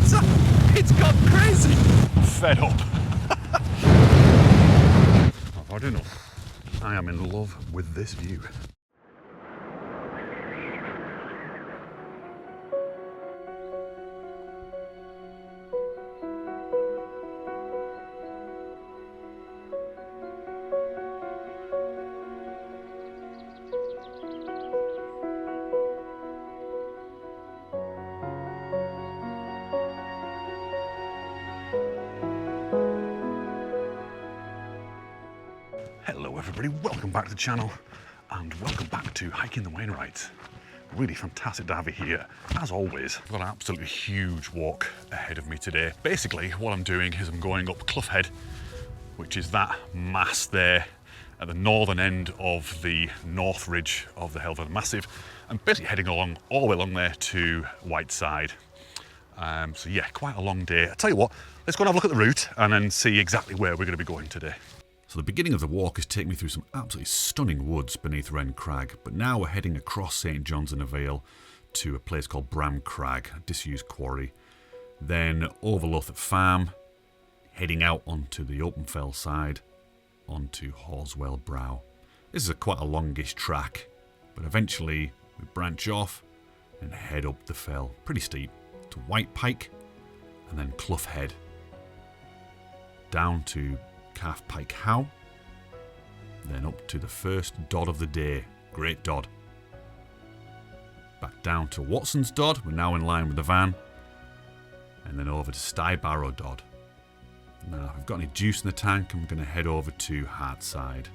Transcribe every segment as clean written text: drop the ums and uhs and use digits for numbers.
It's gone crazy. I'm fed up. I've had enough. I am in love with this view. Hello everybody, welcome back to the channel and welcome back to Hiking the Wainwrights. Really fantastic to have you here. As always, I've got an absolutely huge walk ahead of me today. Basically, what I'm doing is I'm going up Clough Head, which is that mass there at the northern end of the north ridge of the Helvellyn Massif, and basically heading along all the way along there to Whiteside. So yeah, quite a long day. I tell you what, let's go and have a look at the route and then see exactly where we're going to be going today. So the beginning of the walk has taken me through some absolutely stunning woods beneath Wren Crag, but now we're heading across St John's in a Vale to a place called Bram Crag, a disused quarry. Then over Lothian Farm, heading out onto the open fell side, onto Horswell Brow. This is quite a longish track, but eventually we branch off and head up the fell, pretty steep, to White Pike and then Clough Head, down to Calf Pike How, then up to the first Dod of the day, Great Dod. Back down to Watson's Dod, we're now in line with the van, and then over to Stybarrow Dod. Now, if I've got any juice in the tank, I'm going to head over to Hartside.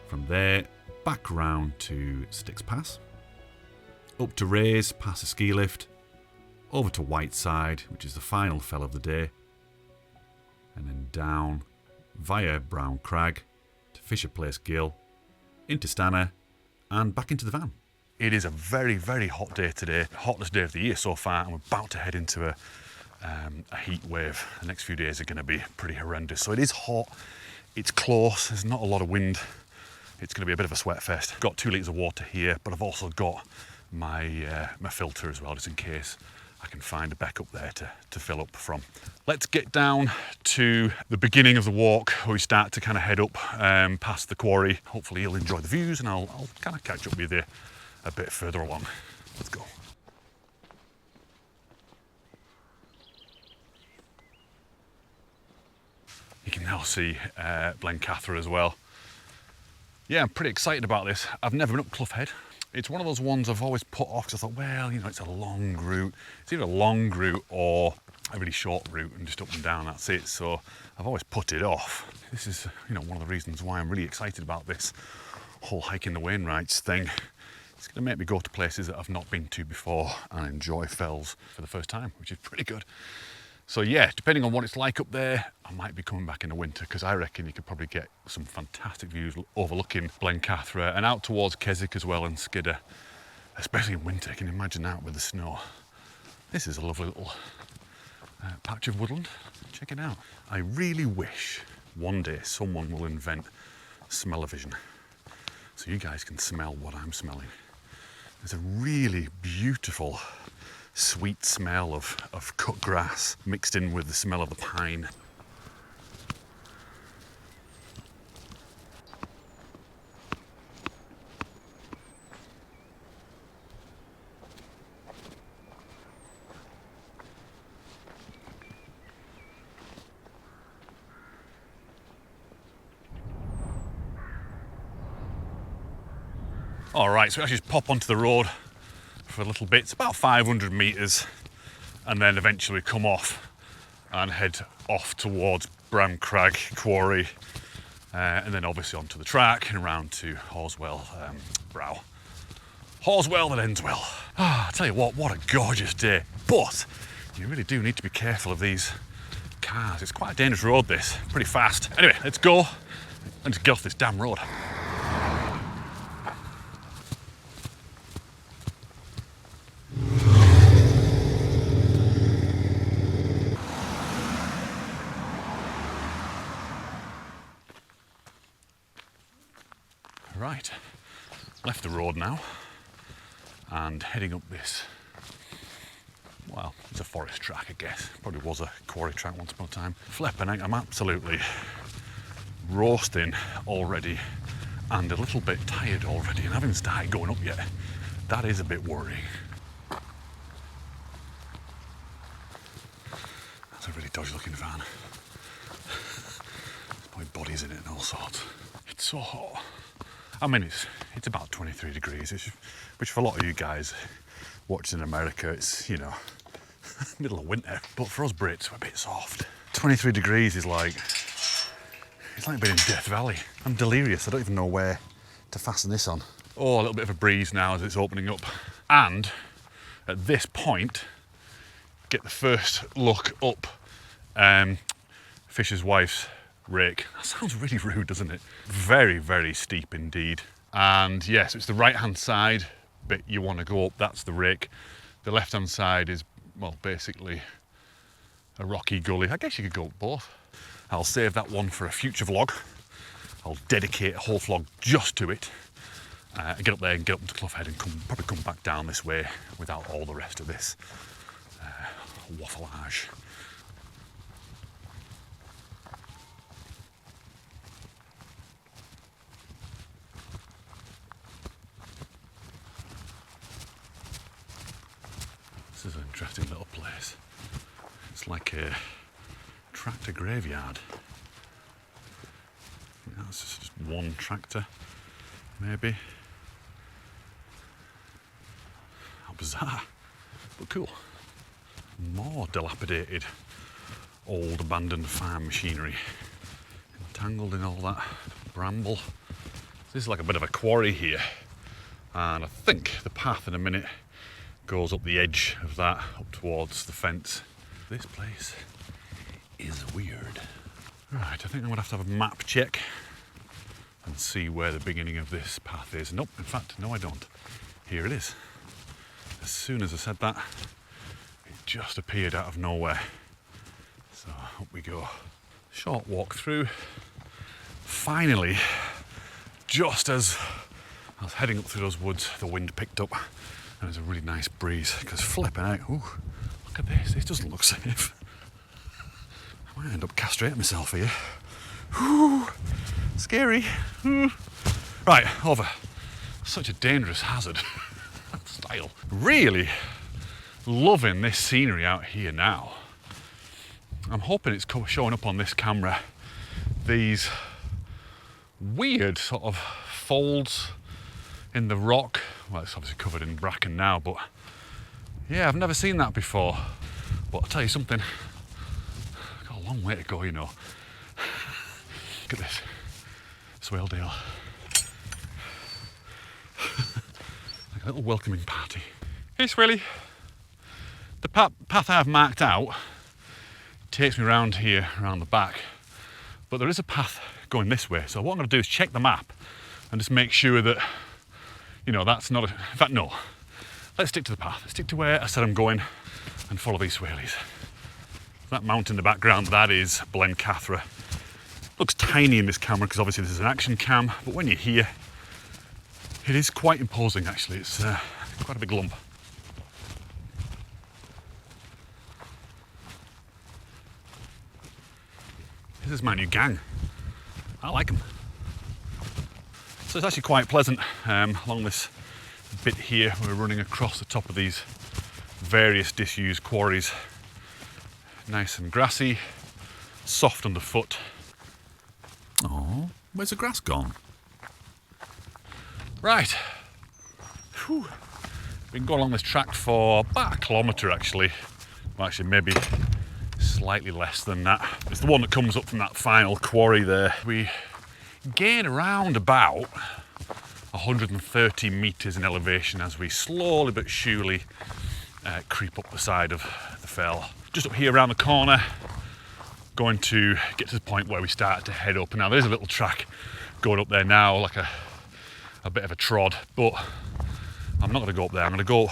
From there, back round to Styx Pass, up to Rays, past the ski lift, over to Whiteside, which is the final fell of the day, and then down via Brown Crag to Fisher Place Gill, into Stanner, and back into the van. It is a very, very hot day today, hottest day of the year so far, and we're about to head into a heat wave. The next few days are going to be pretty horrendous. So it is hot, it's close, there's not a lot of wind, it's going to be a bit of a sweat fest. Got 2 litres of water here, but I've also got my filter as well, just in case I can find a beck up there to fill up from. Let's get down to the beginning of the walk where we start to kind of head up past the quarry. Hopefully you'll enjoy the views and I'll kind of catch up with you a bit further along. Let's go. You can now see Blencathra as well. Yeah, I'm pretty excited about this. I've never been up Clough Head. It's one of those ones I've always put off because I thought, well, you know, it's a long route. It's either a long route or a really short route and just up and down, that's it. So I've always put it off. This is, you know, one of the reasons why I'm really excited about this whole Hiking the Wainwrights thing. It's going to make me go to places that I've not been to before and enjoy fells for the first time, which is pretty good. So yeah, depending on what it's like up there, I might be coming back in the winter because I reckon you could probably get some fantastic views overlooking Blencathra and out towards Keswick as well and Skidder, especially in winter. Can you imagine that with the snow? This is a lovely little patch of woodland. Check it out. I really wish one day someone will invent smell-o-vision so you guys can smell what I'm smelling. There's a really beautiful sweet smell of cut grass mixed in with the smell of the pine. All right, so we actually just pop onto the road for a little bit. It's about 500 metres, and then eventually come off and head off towards Bram Crag Quarry, and then obviously onto the track and around to Horswell Brow. Horswell that ends well. I tell you what a gorgeous day. But you really do need to be careful of these cars. It's quite a dangerous road, this, pretty fast. Anyway, let's go and just get off this damn road. Right, left the road now and heading up this, well, it's a forest track, I guess. Probably was a quarry track once upon a time. Flipping out, I'm absolutely roasting already and a little bit tired already, and haven't started going up yet. That is a bit worrying. That's a really dodgy looking van. There's probably bodies in it and all sorts. It's so hot. I mean, it's about 23 degrees, which for a lot of you guys watching in America, it's, you know, middle of winter. But for us Brits, we're a bit soft. 23 degrees is like, it's like being in Death Valley. I'm delirious, I don't even know where to fasten this on. Oh, a little bit of a breeze now as it's opening up. And at this point, get the first look up Fisher's wife's rake. That sounds really rude, doesn't it? Very, very steep indeed. And yes, it's the right-hand side bit you want to go up, that's the rake. The left-hand side is, well, basically a rocky gully. I guess you could go up both. I'll save that one for a future vlog. I'll dedicate a whole vlog just to it. Get up there and get up to Clough Head and probably come back down this way without all the rest of this waffleage. This is an interesting little place. It's like a tractor graveyard. That's just one tractor, maybe. How bizarre, but cool. More dilapidated, old abandoned farm machinery. Entangled in all that bramble. This is like a bit of a quarry here. And I think the path in a minute goes up the edge of that, up towards the fence. This place is weird. Right, I think I'm gonna have to have a map check and see where the beginning of this path is. Nope, in fact, no I don't. Here it is. As soon as I said that, it just appeared out of nowhere. So up we go. Short walk through. Finally, just as I was heading up through those woods, the wind picked up and there's a really nice breeze, because flipping out, ooh, look at this, it doesn't look safe. I might end up castrating myself here. Ooh, scary. Ooh. Right, over. Such a dangerous hazard. Style. Really loving this scenery out here now. I'm hoping it's showing up on this camera. These weird sort of folds in the rock. Well, it's obviously covered in bracken now, but yeah, I've never seen that before. But I'll tell you something, I've got a long way to go, you know. Look at this, Swaledale. Like a little welcoming party. Hey Swaley, the path I've marked out takes me around here, around the back, but there is a path going this way. So what I'm going to do is check the map and just make sure that, you know, that's not a, in fact, no. Let's stick to the path. Let's stick to where I said I'm going and follow these swaleys. That mountain in the background, that is Blencathra. Looks tiny in this camera because obviously this is an action cam, but when you're here, it is quite imposing actually. It's quite a big lump. This is my new gang. I like them. So it's actually quite pleasant along this bit here. We're running across the top of these various disused quarries. Nice and grassy, soft underfoot. Oh, where's the grass gone? Right. Whew. Been going along this track for about a kilometre actually. Well, actually maybe slightly less than that. It's the one that comes up from that final quarry there. We gain around about 130 metres in elevation as we slowly but surely creep up the side of the fell. Just up here around the corner, going to get to the point where we start to head up. Now there's a little track going up there now, like a bit of a trod, but I'm not going to go up there. I'm going to go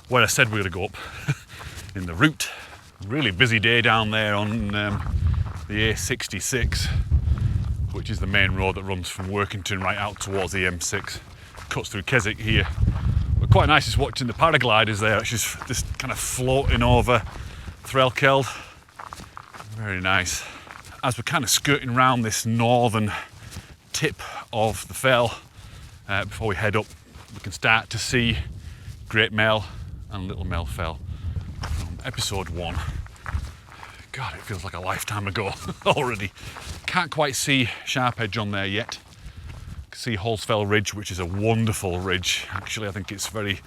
where I said we were going to go up, in the route. Really busy day down there on the A66, which is the main road that runs from Workington right out towards the M6. Cuts through Keswick here, But quite nice is watching the paragliders there, which is just kind of floating over Threlkeld. Very nice. As we're kind of skirting around this northern tip of the fell, before we head up, we can start to see Great Mell and Little Mell Fell from episode 1. God, it feels like a lifetime ago already. Can't quite see Sharp Edge on there yet. Can see Halsfell Ridge, which is a wonderful ridge. Actually, I think it's very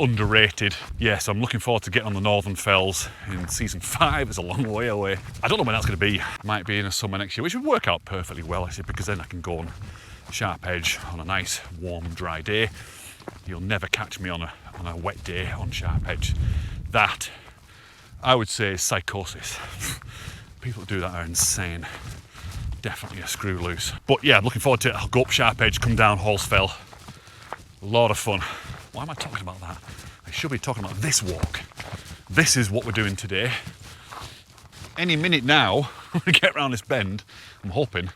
underrated. Yes, I'm looking forward to getting on the Northern Fells in season 5. It's a long way away. I don't know when that's going to be. Might be in the summer next year, which would work out perfectly well, actually, because then I can go on Sharp Edge on a nice, warm, dry day. You'll never catch me on a wet day on Sharp Edge. That, I would say, is psychosis. People that do that are insane. Definitely a screw loose. But yeah, I'm looking forward to it. I'll go up Sharp Edge, come down Halsfell. A lot of fun. Why am I talking about that? I should be talking about this walk. This is what we're doing today. Any minute now, when we get around this bend, I'm hoping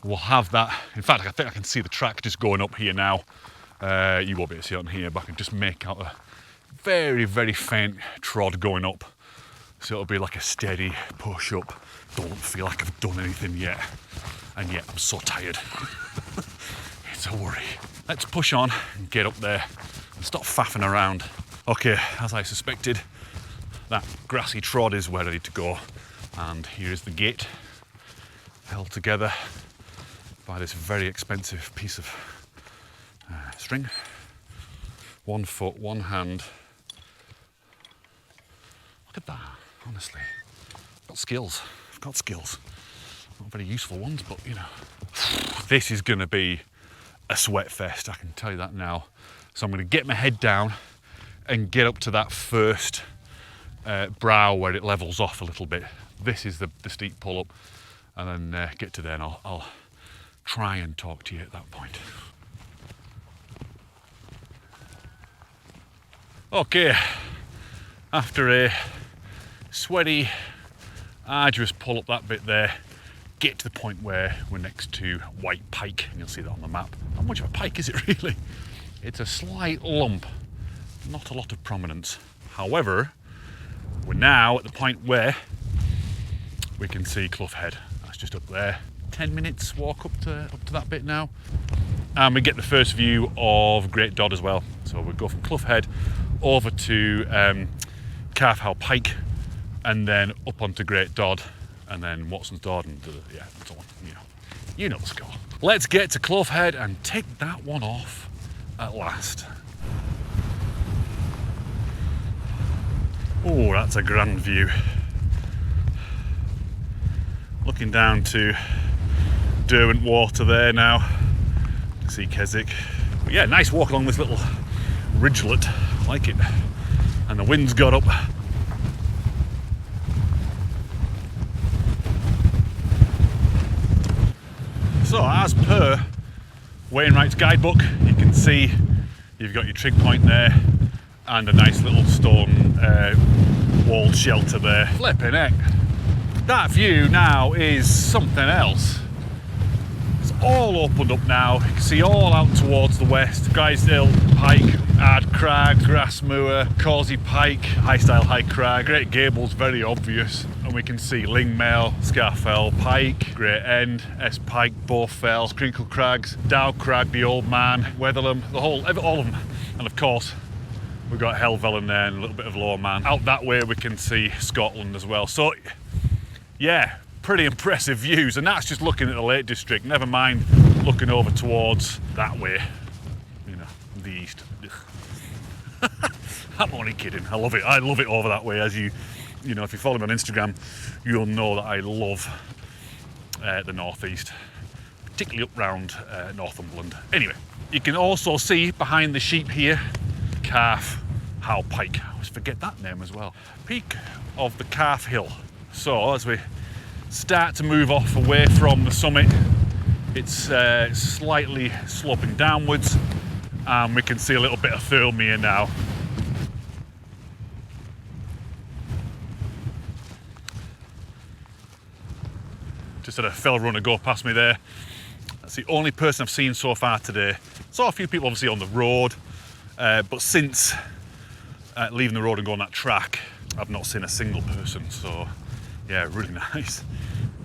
we'll have that. In fact, I think I can see the track just going up here now. You won't be able to see it on here, but I can just make out a very, very faint trod going up. So it'll be like a steady push up. Don't feel like I've done anything yet. And yet I'm so tired. It's a worry. Let's push on and get up there and stop faffing around. Okay, as I suspected, that grassy trod is where I need to go. And here is the gate, held together by this very expensive piece of string. 1 foot, 1 hand. Look at that, honestly. I've got skills. I've got skills. Not very useful ones, but you know. This is going to be a sweat fest, I can tell you that now. So I'm going to get my head down and get up to that first brow where it levels off a little bit. This is the steep pull up, and then get to there and I'll try and talk to you at that point. Okay, after a sweaty, arduous pull up that bit there, get to the point where we're next to White Pike, and you'll see that on the map. Not much of a pike, is it really? It's a slight lump, not a lot of prominence. However, we're now at the point where we can see Clough Head. That's just up there. 10 minutes walk up to that bit now. And we get the first view of Great Dodd as well. So we go from Clough Head over to Clough Pike, and then up onto Great Dodd, and then Watson's Dodd, and yeah, and so on. You know the score. Let's get to Clough Head and tick that one off at last. Oh, that's a grand view. Looking down to Derwent Water there now. See Keswick. But yeah, nice walk along this little ridgelet. I like it. And the wind's got up. So as per Wainwright's guidebook, you can see you've got your trig point there and a nice little stone walled shelter there. Flipping heck. That view now is something else. It's all opened up now. You can see all out towards the west. Guysdale Pike, Ard Crag, Grassmoor, Causey Pike, High Style High Crag, Great Gables, very obvious. And we can see Lingmell, Scarfell Pike, Great End, S Pike, Both Fells, Crinkle Crags, Dow Crag, the Old Man, Wetherlam, all of them. And of course, we've got Helvellyn there and a little bit of Lower Man. Out that way we can see Scotland as well. So yeah, pretty impressive views, and that's just looking at the Lake District, never mind looking over towards that way, you know, the east. I'm only kidding. I love it over that way. As you know, if you follow me on Instagram, you'll know that I love the northeast, particularly up round Northumberland. Anyway, you can also see behind the sheep here Calf How Pike. I always forget that name as well. Peak of the Calf Hill. So as we start to move off away from the summit, it's slightly sloping downwards, and we can see a little bit of Thirlmere now. Just had a fell runner go past me there. That's the only person I've seen so far today. Saw a few people obviously on the road, But since leaving the road and going that track, I've not seen a single person, so yeah, really nice.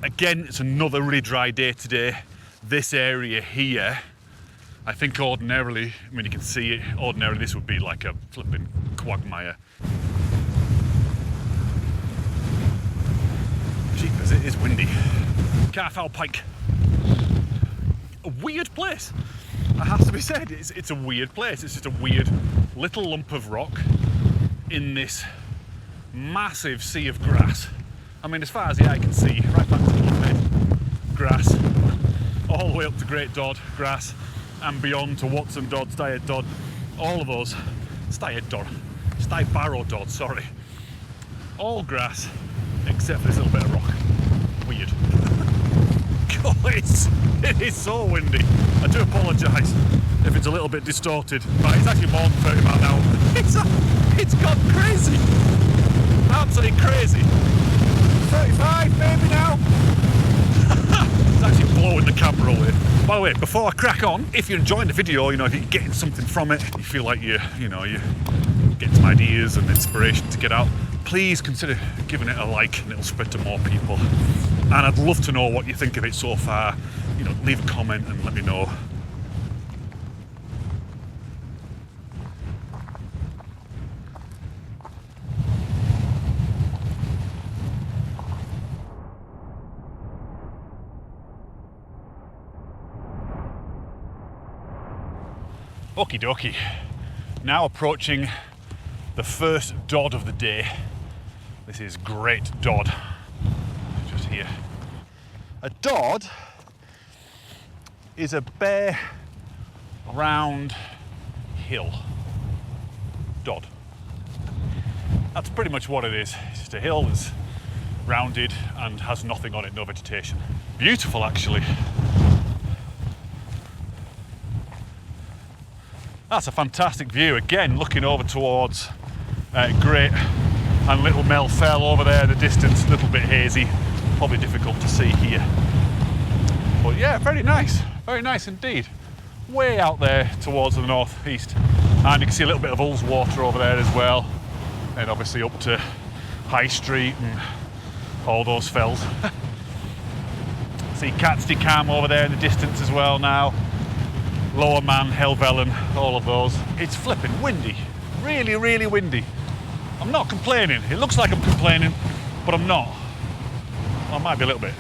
Again, it's another really dry day today. This area here, I think ordinarily, I mean you can see it, ordinarily this would be like a flipping quagmire. Jeepers, it is windy. Carfowl Pike. A weird place, it has to be said. It's a weird place. It's just a weird little lump of rock in this massive sea of grass. I mean, as far as the eye can see, right back to Clough Head, grass, all the way up to Great Dod, grass, and beyond to Watson Dod, Styhead Dod, all of those, Stybarrow Dod, sorry. All grass, except for this little bit of rock. Weird. God, it is so windy. I do apologise if it's a little bit distorted, but it's actually more than 30 miles an hour. It's gone crazy. Absolutely crazy. 35 maybe now. It's actually blowing the camera away. By the way, before I crack on, if you're enjoying the video, if you're getting something from it, you feel like you're getting some ideas and inspiration to get out, please consider giving it a like and it'll spread to more people. And I'd love to know what you think of it so far. Leave a comment and let me know. Okie dokie, now approaching the first Dod of the day. This is Great Dod, just here. A Dod is a bare, round hill. Dod. That's pretty much what it is. It's just a hill that's rounded and has nothing on it, no vegetation. Beautiful, actually. That's a fantastic view. Again, looking over towards Great and Little Mel Fell over there in the distance, a little bit hazy, probably difficult to see here. But yeah, very nice indeed. Way out there towards the northeast. And you can see a little bit of Ullswater over there as well. And obviously up to High Street and all those fells. See Catstead Cam over there in the distance as well now. Lower Man, Helvellyn, all of those. It's flipping windy, really, really windy. I'm not complaining. It looks like I'm complaining, but I'm not. I might be a little bit.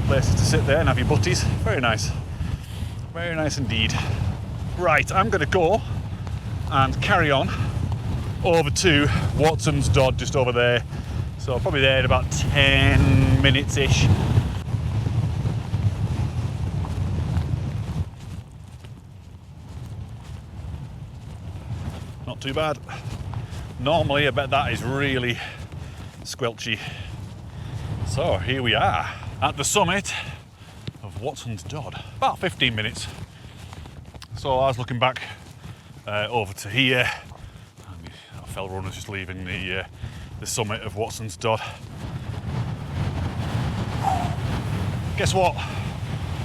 Places to sit there and have your butties. Very nice indeed. Right, I'm going to go and carry on over to Watson's Dod, just over there. So probably there in about 10 minutes-ish. Not too bad. Normally I bet that is really squelchy. So here we are at the summit of Watson's Dod. About 15 minutes. So I was looking back over to here. Our fellow runner's just leaving the summit of Watson's Dod. Guess what?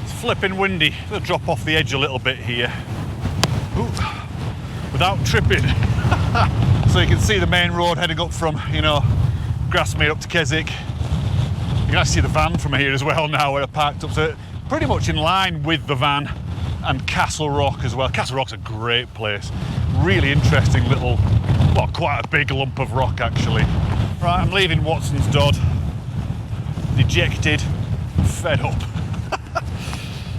It's flipping windy. I'm gonna drop off the edge a little bit here. Ooh. Without tripping. So you can see the main road heading up from, Grasmere up to Keswick. You can actually see the van from here as well now where I parked up. So pretty much in line with the van and Castle Rock as well. Castle Rock's a great place. Really interesting little, well, quite a big lump of rock actually. Right, I'm leaving Watson's Dod. Dejected, fed up.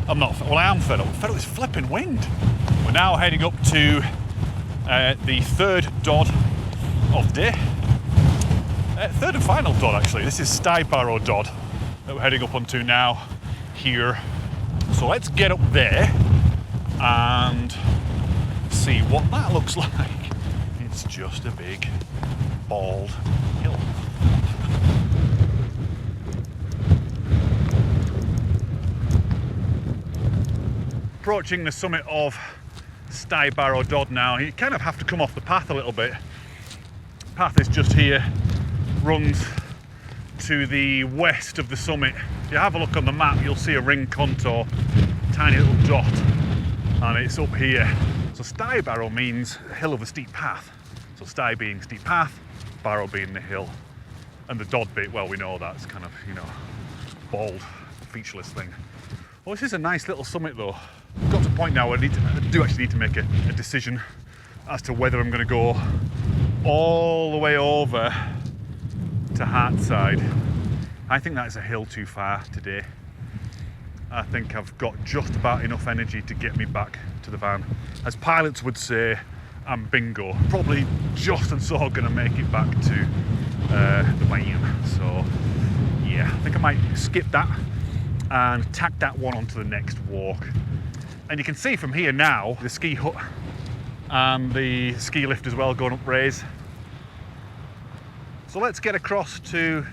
I'm not, well I am fed up. Fed up with this flipping wind. We're now heading up to the third Dod of the day. Third and final Dod actually. This is Stybarrow Dod that we're heading up onto now here. So let's get up there and see what that looks like. It's just a big bald hill. Approaching the summit of Stybarrow Dod now. You kind of have to come off the path a little bit. The path is just here, runs to the west of the summit. If you have a look on the map, you'll see a ring contour tiny little dot, and it's up here. So Sty Barrow means hill of a steep path. So Sty being steep path, Barrow being the hill. And the Dod bit, well, we know that's kind of, you know, bald, featureless thing. Well, this is a nice little summit though. I've got to a point now where I do actually need to make a decision as to whether I'm going to go all the way over to Hartside. I think that is a hill too far today. I think I've got just about enough energy to get me back to the van. As pilots would say, I'm bingo. Probably just and so going to make it back to the van. So yeah, I think I might skip that and tack that one onto the next walk. And you can see from here now the ski hut and the ski lift as well going up Raise. So let's get across to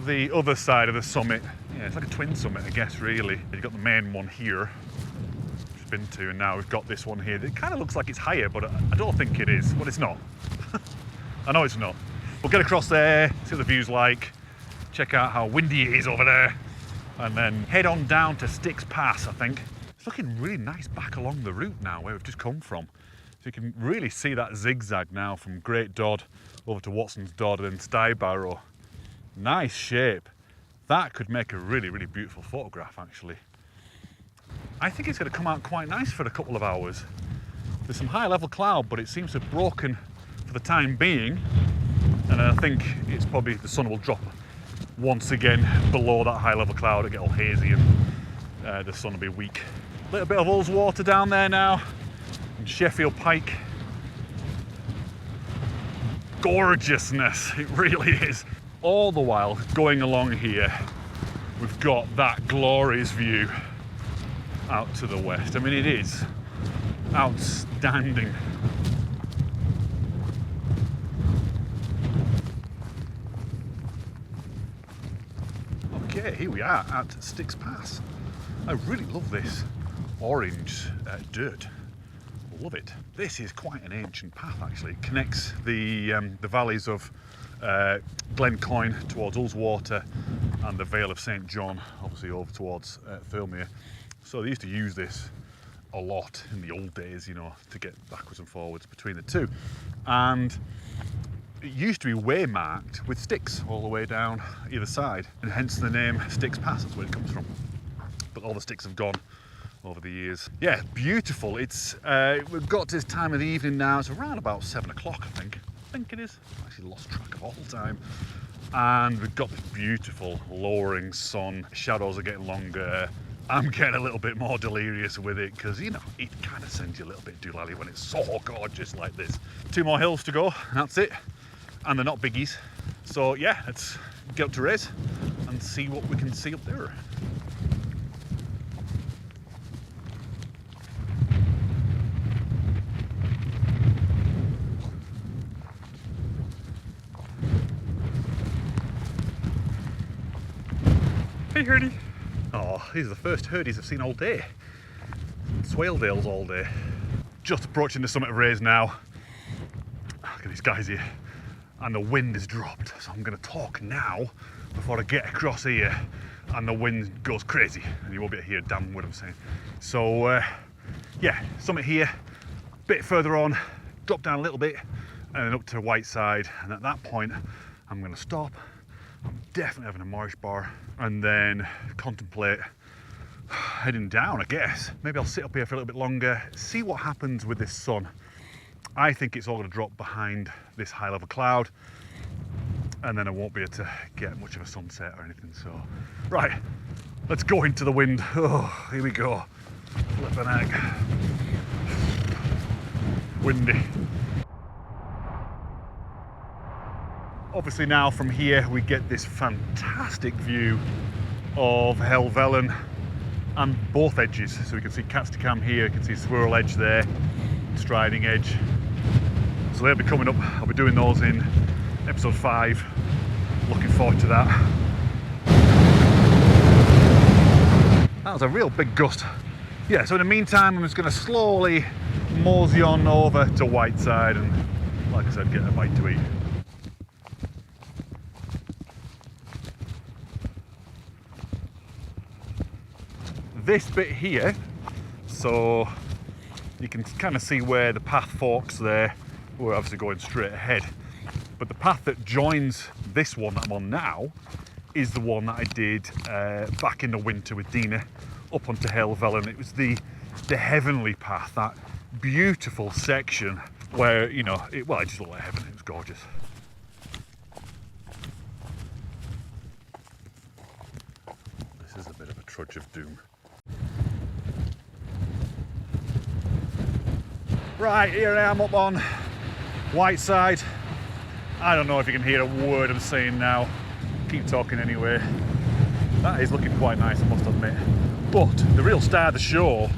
the other side of the summit. Yeah, it's like a twin summit, I guess, really. You've got the main one here, which we've been to, and now we've got this one here. It kind of looks like it's higher, but I don't think it is. But it's not. I know it's not. We'll get across there, see what the view's like, check out how windy it is over there, and then head on down to Styx Pass, I think. It's looking really nice back along the route now, where we've just come from. So you can really see that zigzag now from Great Dod over to Watson's Dod and then Sty Barrow. Nice shape. That could make a really, really beautiful photograph, actually. I think it's going to come out quite nice for a couple of hours. There's some high level cloud, but it seems to have broken for the time being. And I think it's probably the sun will drop once again below that high level cloud. It'll get all hazy and the sun will be weak. A little bit of Ullswater down there now. And Sheffield Pike. Gorgeousness, it really is. All the while going along here, we've got that glorious view out to the west. I mean, it is outstanding. Okay, here we are at Styx Pass. I really love this orange dirt. Love it. This is quite an ancient path, actually. It connects the valleys of Glencoyne towards Ullswater and the Vale of St John, obviously over towards Thirlmere. So they used to use this a lot in the old days, you know, to get backwards and forwards between the two. And it used to be waymarked with sticks all the way down either side, and hence the name Styx Pass. That's where it comes from. But all the sticks have gone over the years. Yeah, beautiful. It's we've got to this time of the evening now. It's around about 7 o'clock, I think it is. I actually lost track of all the time. And we've got this beautiful lowering sun. Shadows are getting longer. I'm getting a little bit more delirious with it because, you know, it kind of sends you a little bit doolally when it's so gorgeous like this. 2 more hills to go, that's it. And they're not biggies. So yeah, let's get up to Raise and see what we can see up there. Hey Hurdy. Oh, these are the first Hurdies I've seen all day. Swaledales all day. Just approaching the summit of Raise now. Look at these guys here. And the wind has dropped, so I'm going to talk now before I get across here and the wind goes crazy and you won't be able to hear damn what I'm saying. So yeah, summit here, bit further on, drop down a little bit and then up to Whiteside, and at that point I'm going to stop. I'm definitely having a Moorish bar and then contemplate heading down, I guess. Maybe I'll sit up here for a little bit longer, see what happens with this sun. I think it's all going to drop behind this high level cloud and then I won't be able to get much of a sunset or anything. So, right, let's go into the wind. Oh, here we go. Flipping heck. Windy. Obviously now from here we get this fantastic view of Helvellyn and both edges. So we can see Catstercam here, you can see Swirl Edge there, Striding Edge. So they'll be coming up. I'll be doing those in episode 5. Looking forward to that. That was a real big gust. Yeah, so in the meantime I'm just going to slowly mosey on over to Whiteside and, like I said, get a bite to eat. this bit here, so you can kind of see where the path forks there. We're obviously going straight ahead, but the path that joins this one that I'm on now is the one that I did back in the winter with Dina up onto Helvellyn. It was the heavenly path, that beautiful section where, you know, it just looked like heaven. It was gorgeous. This is a bit of a trudge of doom. Right, here I am up on Whiteside. I don't know if you can hear a word I'm saying now. Keep talking anyway. That is looking quite nice, I must admit. But the real star of the show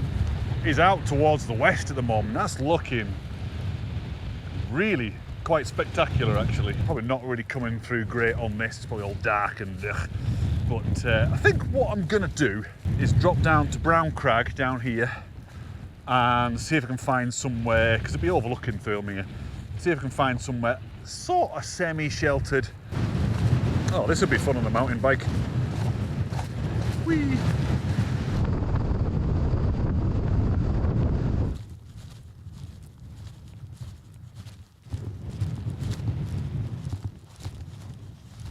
is out towards the west at the moment. That's looking really quite spectacular, actually. Probably not really coming through great on this. It's probably all dark and but I think what I'm gonna do is drop down to Brown Crag down here and see if I can find somewhere, because it'll be overlooking through here, see if I can find somewhere sort of semi-sheltered. Oh, this would be fun on the mountain bike. Whee!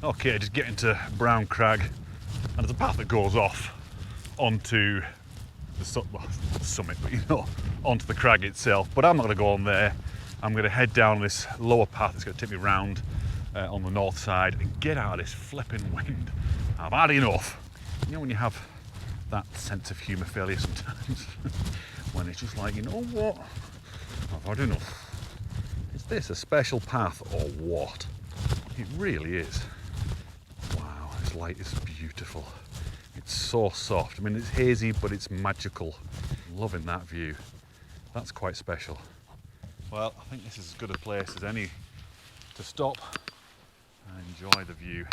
Okay, just getting to Brown Crag, and there's a path that goes off onto the summit, but you know, onto the crag itself. But I'm not going to go on there. I'm going to head down this lower path that's going to take me round on the north side and get out of this flipping wind. I've had enough. You know when you have that sense of humour failure sometimes, when it's just like, you know what, I've had enough. Is this a special path or what? It really is. Wow, this light is beautiful. It's so soft. I mean, it's hazy, but it's magical. I'm loving that view. That's quite special. Well, I think this is as good a place as any to stop and enjoy the view.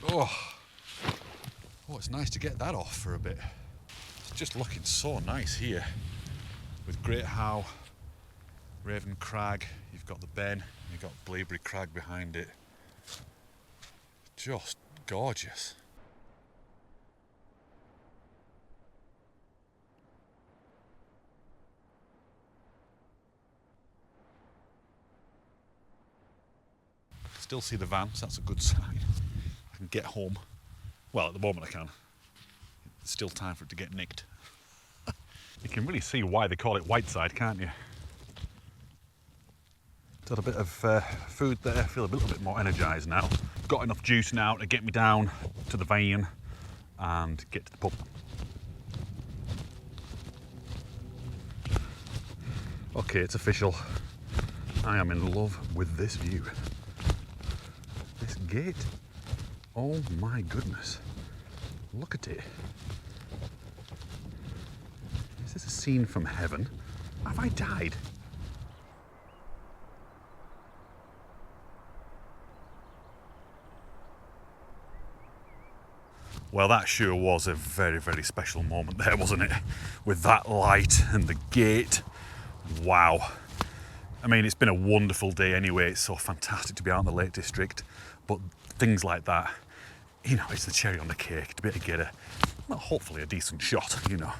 Oh, it's nice to get that off for a bit. It's just looking so nice here with Great Howe, Raven Crag, you've got the Ben, you've got Blaeberry Crag behind it. Just gorgeous. Still see the van, so that's a good sign. I can get home. Well, at the moment I can. There's still time for it to get nicked. You can really see why they call it Whiteside, can't you? Got a bit of food there, feel a little bit more energised now. Got enough juice now to get me down to the van and get to the pub. Okay, it's official. I am in love with this view. This gate. Oh my goodness. Look at it. Is this a scene from heaven? Have I died? Well, that sure was a very, very special moment there, wasn't it? With that light and the gate. Wow. I mean, it's been a wonderful day anyway. It's so fantastic to be out in the Lake District. But things like that, you know, it's the cherry on the cake to be able to get hopefully a decent shot, you know,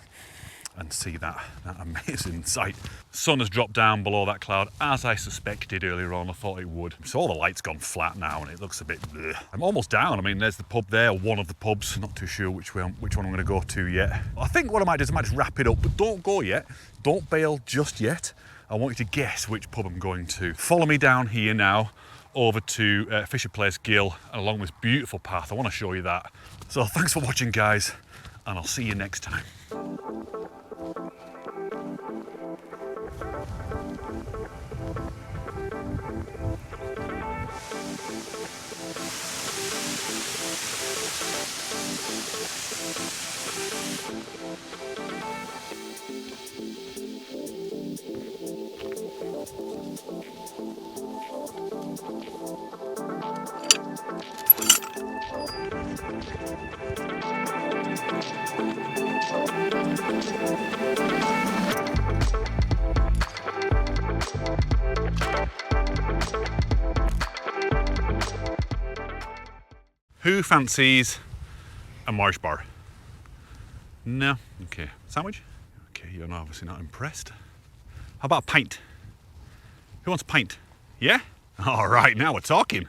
and see that amazing sight. Sun has dropped down below that cloud, as I suspected earlier on. I thought it would. So all the light's gone flat now and it looks a bit bleh. I'm almost down. I mean, there's the pub there, one of the pubs. Not too sure which one I'm going to go to yet. I think what I might do is I might just wrap it up, but don't go yet. Don't bail just yet. I want you to guess which pub I'm going to. Follow me down here now over to Fisher Place Gill and along this beautiful path. I want to show you that. So thanks for watching, guys, and I'll see you next time. Who fancies a marsh bar? No? Okay. Sandwich? Okay, you're obviously not impressed. How about a pint? Who wants a pint? Yeah? Alright, now we're talking.